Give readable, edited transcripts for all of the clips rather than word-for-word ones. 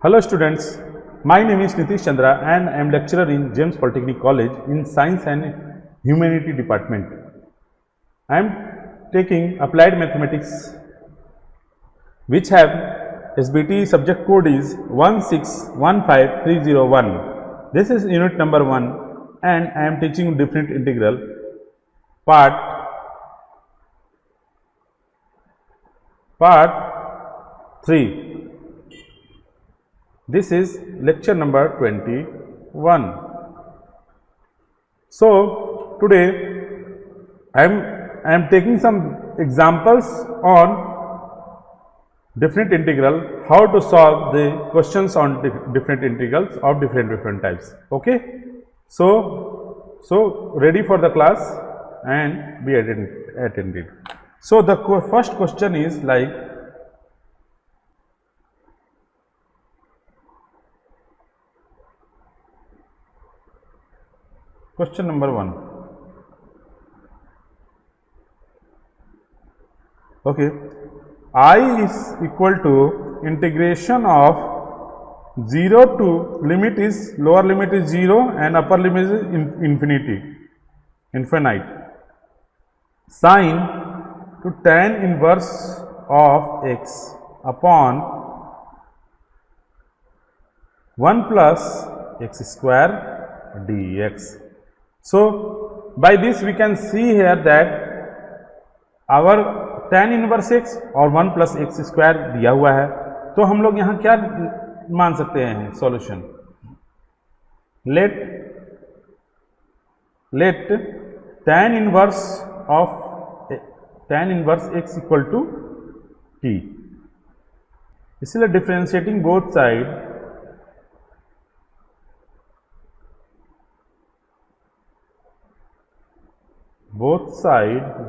Hello students, my name is Nitish Chandra and I am lecturer in James Polytechnic College in Science and Humanity Department. I am taking Applied Mathematics which have SBT subject code is 1615301. This is unit number 1 and I am teaching definite integral part 3. This is lecture number 21. So today I am taking some examples on definite integral, how to solve the questions on different integrals of different types. Okay, so ready for the class and be attended. So the first question is like, question number 1. Okay, I is equal to integration of 0 to limit is lower limit is 0 and upper limit is infinite. Sine to tan inverse of x upon 1 plus x square dx. So by this we can see here that our tan inverse x और 1 प्लस x square दिया हुआ है, तो हम लोग यहाँ क्या मान सकते हैं solution, let tan inverse x equal to t. इसलिए differentiating both side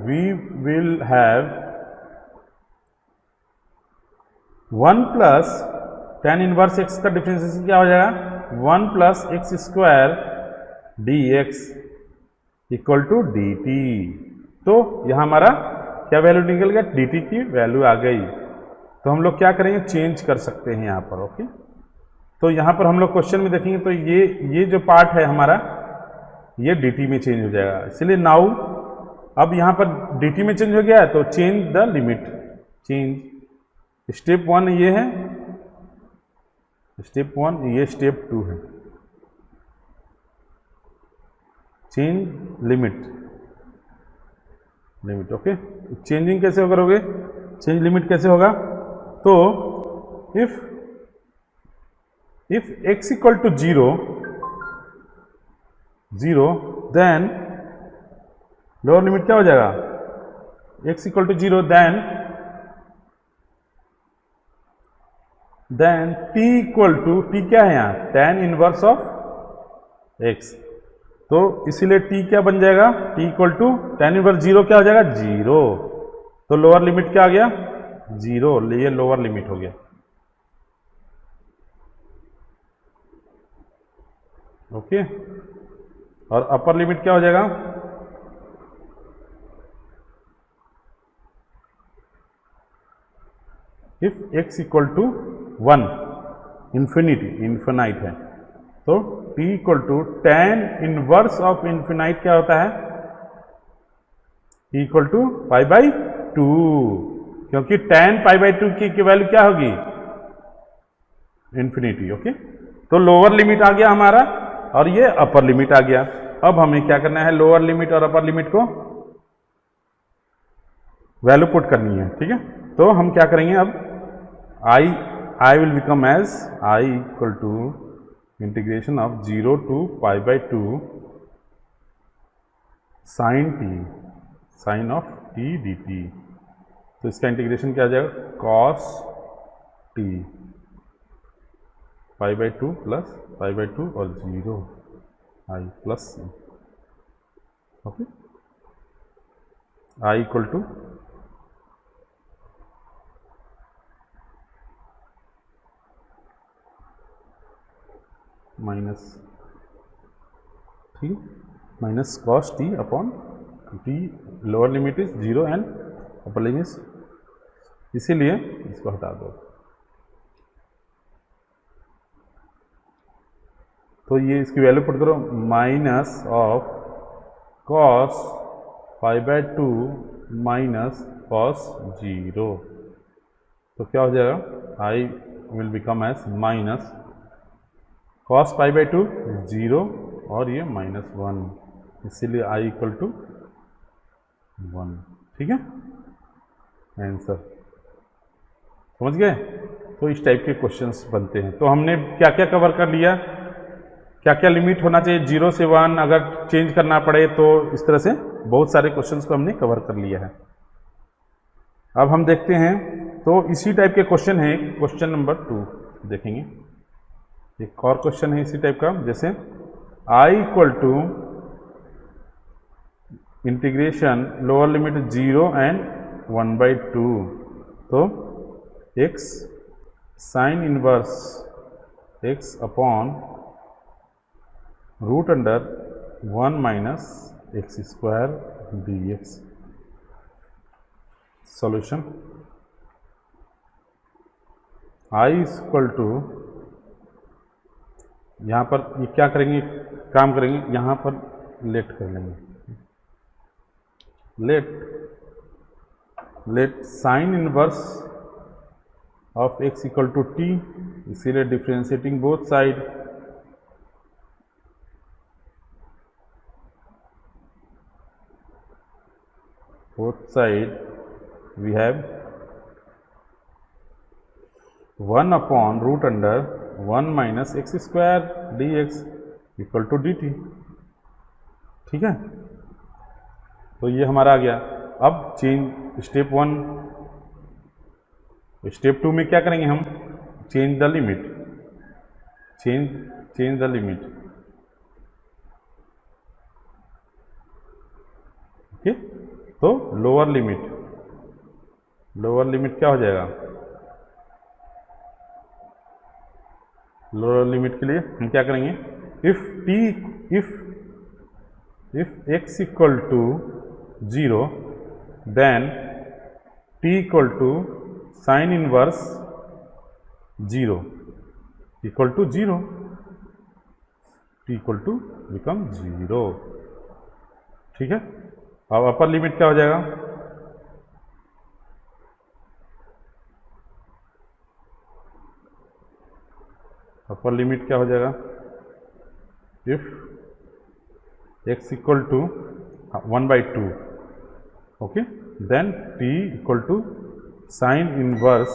we will have 1 plus tan inverse x का डिफरेंशिएशन क्या हो जाएगा, 1 प्लस x square dx equal to dt. तो यहाँ हमारा क्या वैल्यू निकल गया, dt की वैल्यू आ गई. तो हम लोग क्या करेंगे, चेंज कर सकते हैं यहाँ पर. ओके, तो यहाँ पर हम लोग क्वेश्चन में देखेंगे तो ये जो पार्ट है हमारा ये dt में चेंज हो जाएगा. इसलिए नाउ अब यहाँ पर dt में चेंज हो गया है तो change the limit. Change step 1 ये है, स्टेप 1 ये स्टेप 2 है. Change limit. ओके, चेंजिंग कैसे करोगे, चेंज लिमिट कैसे होगा, तो if x equal to 0 then lower limit क्या हो जाएगा, x equal to 0 then t equal to, t क्या है यहाँ, tan इनवर्स ऑफ x. तो इसीलिए t क्या बन जाएगा, t equal to tan inverse 0 क्या हो जाएगा, 0. तो लोअर लिमिट क्या आ गया, 0. ये लोअर लिमिट हो गया. ओके, और अपर लिमिट क्या हो जाएगा, if x equal to 1 infinite है तो t equal to tan inverse of infinite क्या होता है, t equal to pi by 2, क्योंकि tan पाई बाई 2 की वैल्यू क्या होगी, इन्फिनिटी. ओके, तो लोअर लिमिट आ गया हमारा और ये अपर लिमिट आ गया. अब हमें क्या करना है, लोअर लिमिट और अपर लिमिट को वैल्यू पुट करनी है. ठीक है, तो हम क्या करेंगे, अब I will become as I equal to integration of 0 to pi by 2 sin of t dt. तो इसका इंटीग्रेशन क्या आ जाएगा, cos t pi by 2 plus pi by 2 और 0 I plus c. Okay, I equal to minus cos t upon t. Lower limit is 0 and upper limit, इसीलिए इसको हटा दो. तो ये इसकी वैल्यू पुट करो, minus of cos π/2 minus cos 0। तो क्या हो जाएगा, I will become as minus cos π/2 0 और ये -1, इसीलिए आई इक्वल टू 1। ठीक है, आंसर समझ गए। तो इस टाइप के क्वेश्चंस बनते हैं। तो हमने क्या क्या कवर कर लिया, क्या क्या लिमिट होना चाहिए 0 से 1, अगर चेंज करना पड़े तो इस तरह से बहुत सारे क्वेश्चंस को हमने कवर कर लिया है। अब हम देखते हैं, तो इसी टाइप के क्वेश्चन है, क्वेश्चन नंबर 2 देखेंगे। एक और क्वेश्चन है इसी टाइप का, जैसे i equal to integration lower limit 0 and 1/2, तो x sine inverse x upon root under 1 minus x square dx। Solution i equal to, यहाँ पर ये क्या करेंगे, काम करेंगे, यहाँ पर लेट कर लेंगे, let sine inverse of x equal to t, इसीलिए differentiating both side, we have 1 upon root under 1 minus x square dx equal to dt। ठीक है, तो ये हमारा आ गया। अब चेंज स्टेप 1, स्टेप 2 में क्या करेंगे हम, change the limit, change the limit. Okay, तो लोअर लिमिट क्या हो जाएगा, लोअर लिमिट के लिए हम क्या करेंगे, if x equal to 0 then t equal to sine inverse 0 equal to 0, t equal to become 0। ठीक है, अब अपर लिमिट क्या हो जाएगा, अपर लिमिट क्या हो जाएगा, if x equal to 1/2, okay, then t equal to sine inverse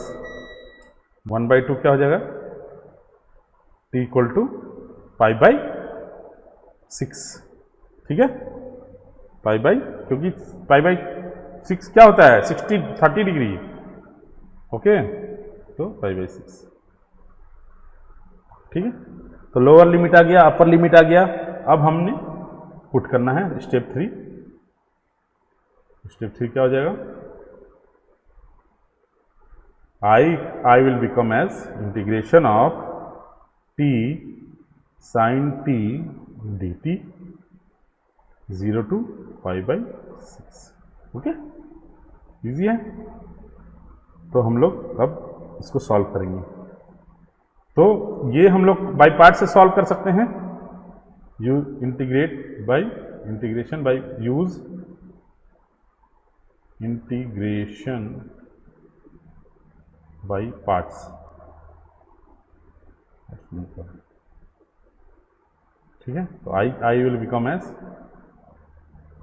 1/2 क्या हो जाएगा, t इक्वल टू π/6। ठीक है, क्योंकि π/6 क्या होता है, 30 डिग्री, ओके, तो π/6। ठीक है, तो लोअर लिमिट आ गया, अपर लिमिट आ गया। अब हमने पुट करना है स्टेप 3। स्टेप 3 क्या हो जाएगा, I will become as integration of t sine t dt 0 to π/6। Okay, easy है। तो हम लोग अब इसको सॉल्व करेंगे। तो ये हम लोग बाय पार्ट से सॉल्व कर सकते हैं, integration by use integration by parts. ठीक है, तो I will become as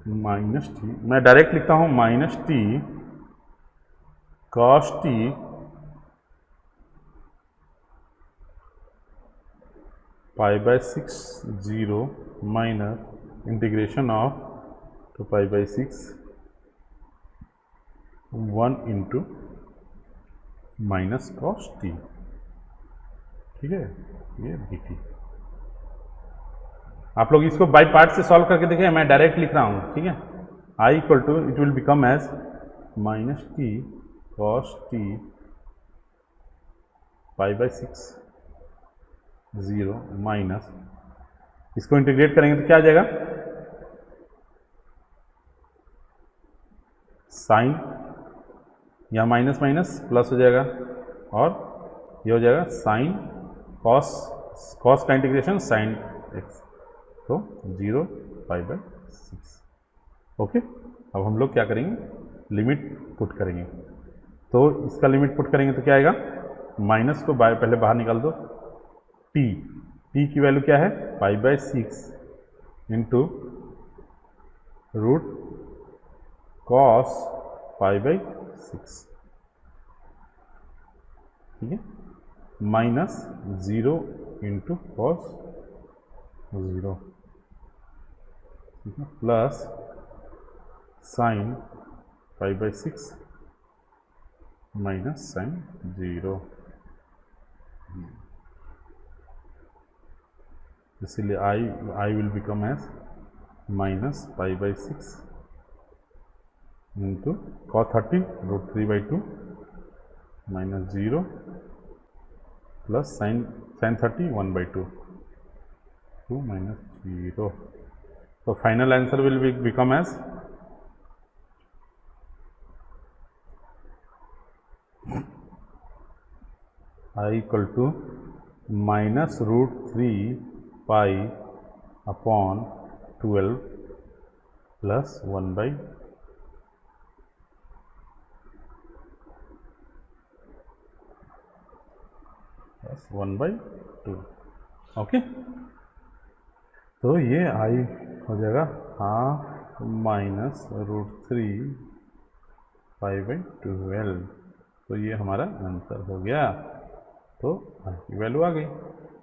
minus T, मैं डायरेक्ट लिखता हूं minus T cos T π/6 0 minus integration of तो π/6 1 इंटू माइनस कॉस टी। ठीक है, ये dt। आप लोग इसको बाय पार्ट से सॉल्व करके देखें, मैं डायरेक्ट लिख रहा हूँ। ठीक है, I equal to it will become as minus T cos T π/6 0 minus, इसको इंटीग्रेट करेंगे तो क्या आ जाएगा, साइन, यहाँ माइनस माइनस प्लस हो जाएगा और ये हो जाएगा साइन कॉस, कॉस का इंटीग्रेशन साइन एक्स, तो 0 π/6। ओके, अब हम लोग क्या करेंगे, लिमिट पुट करेंगे। तो इसका लिमिट पुट करेंगे तो क्या आएगा, माइनस को पहले बाहर निकाल दो, टी की वैल्यू क्या है π/6 इंटू रूट कॉस π/6, ठीक है, माइनस 0 इंटू कॉस 0, ठीक है, प्लस साइन π/6 माइनस साइन 0, इसलिए I will become as minus π/6 into cos 30 √3/2 minus 0 plus sine 30 1/2 2 minus 0। तो final answer will become as I equal to minus √3π/12 plus 1/2। Okay, तो ये आई हो जाएगा हाफ माइनस √3π/12। तो ये हमारा आंसर हो गया, तो आई की वैल्यू आ गई।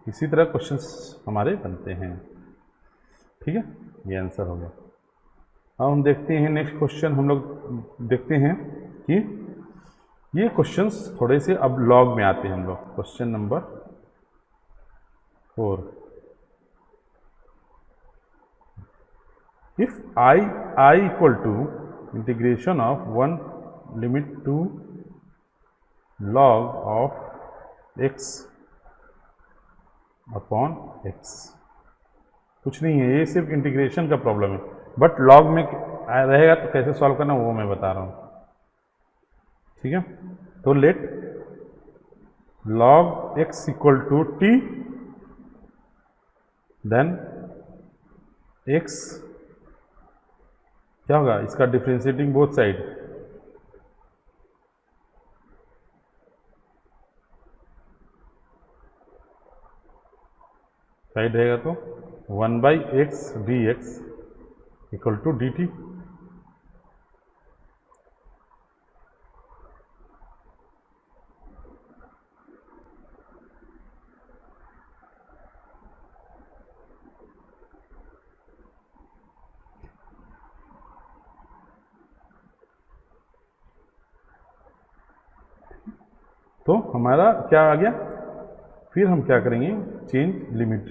इसी तरह क्वेश्चंस हमारे बनते हैं, ठीक है, ये आंसर हो गया। अब हम देखते हैं नेक्स्ट क्वेश्चन, हम लोग देखते हैं कि ये क्वेश्चंस थोड़े से अब लॉग में आते हैं हम लोग। Question number 4, if I equal to integration of 1 limit to log of x upon x, कुछ नहीं है, ये सिर्फ इंटीग्रेशन का प्रॉब्लम है, बट लॉग में रहेगा तो कैसे सॉल्व करना वो मैं बता रहा हूँ, ठीक है। तो let log x equal to t, then x क्या होगा, इसका डिफ्रेंशिएटिंग बोथ साइड, साइड रहेगा तो 1/x dx equal to dt, तो हमारा क्या आ गया। फिर हम क्या करेंगे, change limit,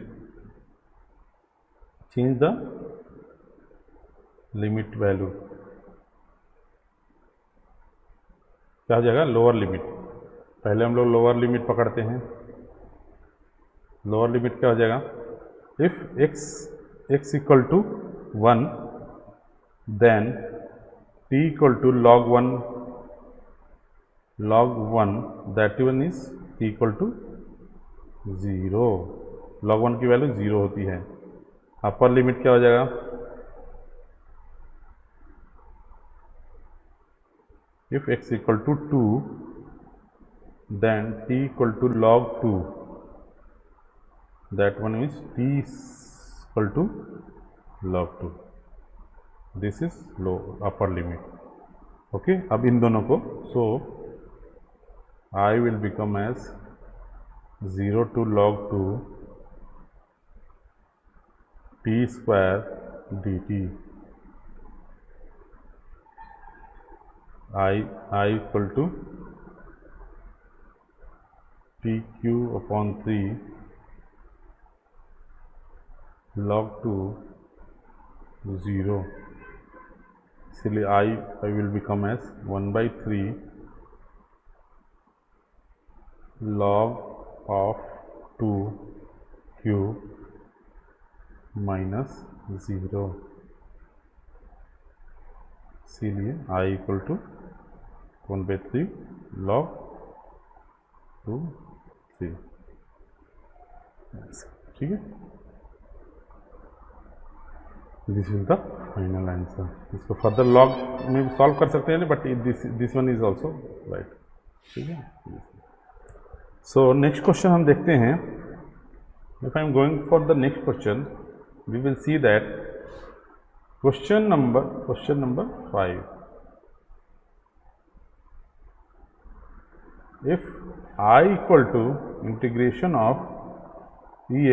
change the limit value, क्या हो जाएगा, लोअर लिमिट। पहले हम लोग लोअर लिमिट पकड़ते हैं, लोअर लिमिट क्या हो जाएगा, if x equal to 1 then t equal to log 1 that one is t equal to 0, log 1 की वैल्यू 0 होती है। अपर लिमिट क्या हो जाएगा, if x equal to 2 then t equal to log 2 that one is t equal to log 2, this is low upper limit. Okay, अब इन दोनों को, so I will become as 0 to log 2 t square dt, I equal to tq upon 3 log 2 0, इसलिए I will become as 1/3 log of 2q minus 0, इसीलिए I equal to 1/3 log 2 3, ठीक है। This is the final answer. इसको further log में भी solve कर सकते हैं, but this one is also right. ठीक है, सो नेक्स्ट क्वेश्चन हम देखते हैं। If I am going for the next question, we will see that question number 5। if I equal to integration of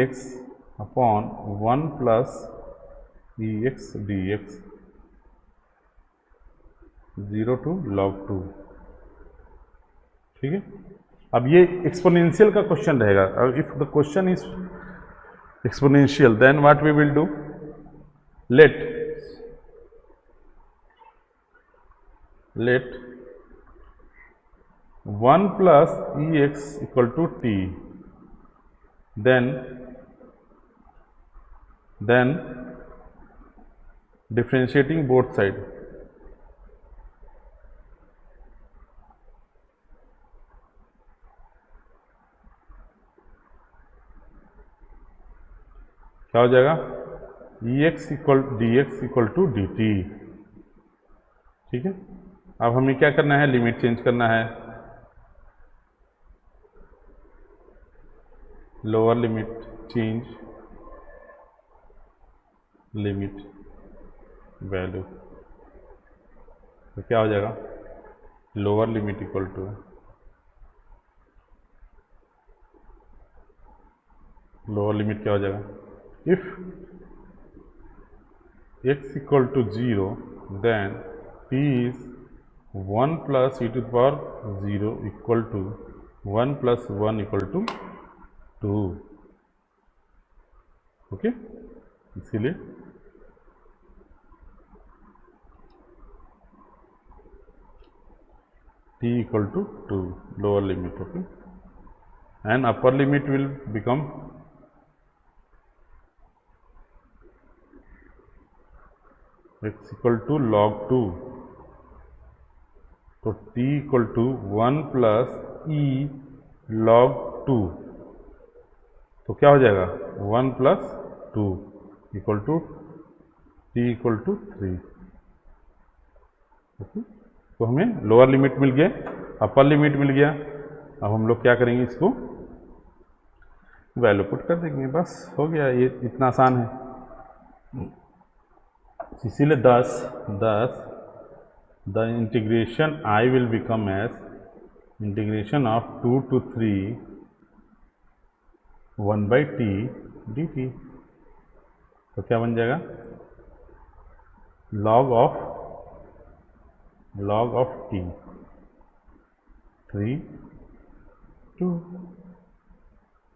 ex upon 1 plus ex dx 0 to log 2, ठीक है। अब ये exponential का question रहेगा। अब if the question is exponential, then what we will do, let 1 plus ex equal to t, then differentiating both side, क्या हो जाएगा, ex equal dx equal to dt। ठीक है, अब हमें क्या करना है, लिमिट चेंज करना है। Lower limit change limit value, तो क्या हो जाएगा, lower limit equal to lower limit क्या हो जाएगा, if x equal to 0 then p is 1 plus e to the power 0 equal to 1 plus 1 equal to 2। Okay, इसीलिए t equal to 2 lower limit. Okay, and upper limit will become x equal to log 2, तो t equal to 1 plus e log 2, तो क्या हो जाएगा, 1 plus 2 equal to t equal to 3। Okay, तो हमें lower limit मिल गया, upper limit मिल गया। अब हम लोग क्या करेंगे, इसको वैल्यू पुट कर देंगे, बस हो गया। ये इतना आसान है। इसीलिए 10 the integration I will become as integration of 2 to 3 1 by t dt, तो क्या बन जाएगा, log of t 3 2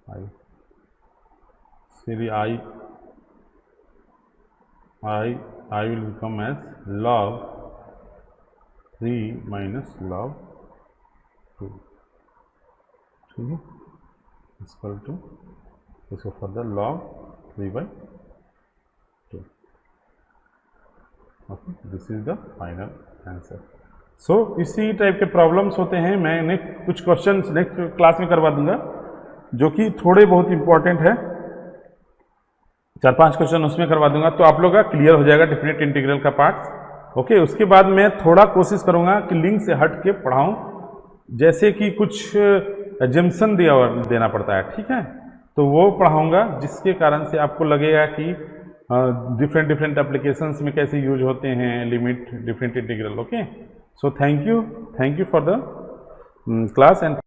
I, इसलिए I will become as log 3 minus log 2। ठीक है, इक्वल टू इसको further log 3 by 2। Okay, this is the final answer. So इसी type के प्रॉब्लम्स होते हैं। मैं कुछ क्वेश्चंस नेक्स्ट क्लास में करवा दूंगा जो कि थोड़े बहुत इंपॉर्टेंट है, 4-5 क्वेश्चन उसमें करवा दूंगा, तो आप लोग का क्लियर हो जाएगा डेफिनेट इंटीग्रल का पार्ट। ओके, उसके बाद मैं थोड़ा कोशिश करूंगा कि लिंक से हट के पढ़ाऊं, जैसे कि कुछ एजम्पशन देना पड़ता है, ठीक है, तो वो पढ़ाऊंगा, जिसके कारण से आपको लगेगा कि डिफरेंट एप्लीकेशंस में कैसे यूज होते हैं limit, different integral. Okay, so thank you for the class and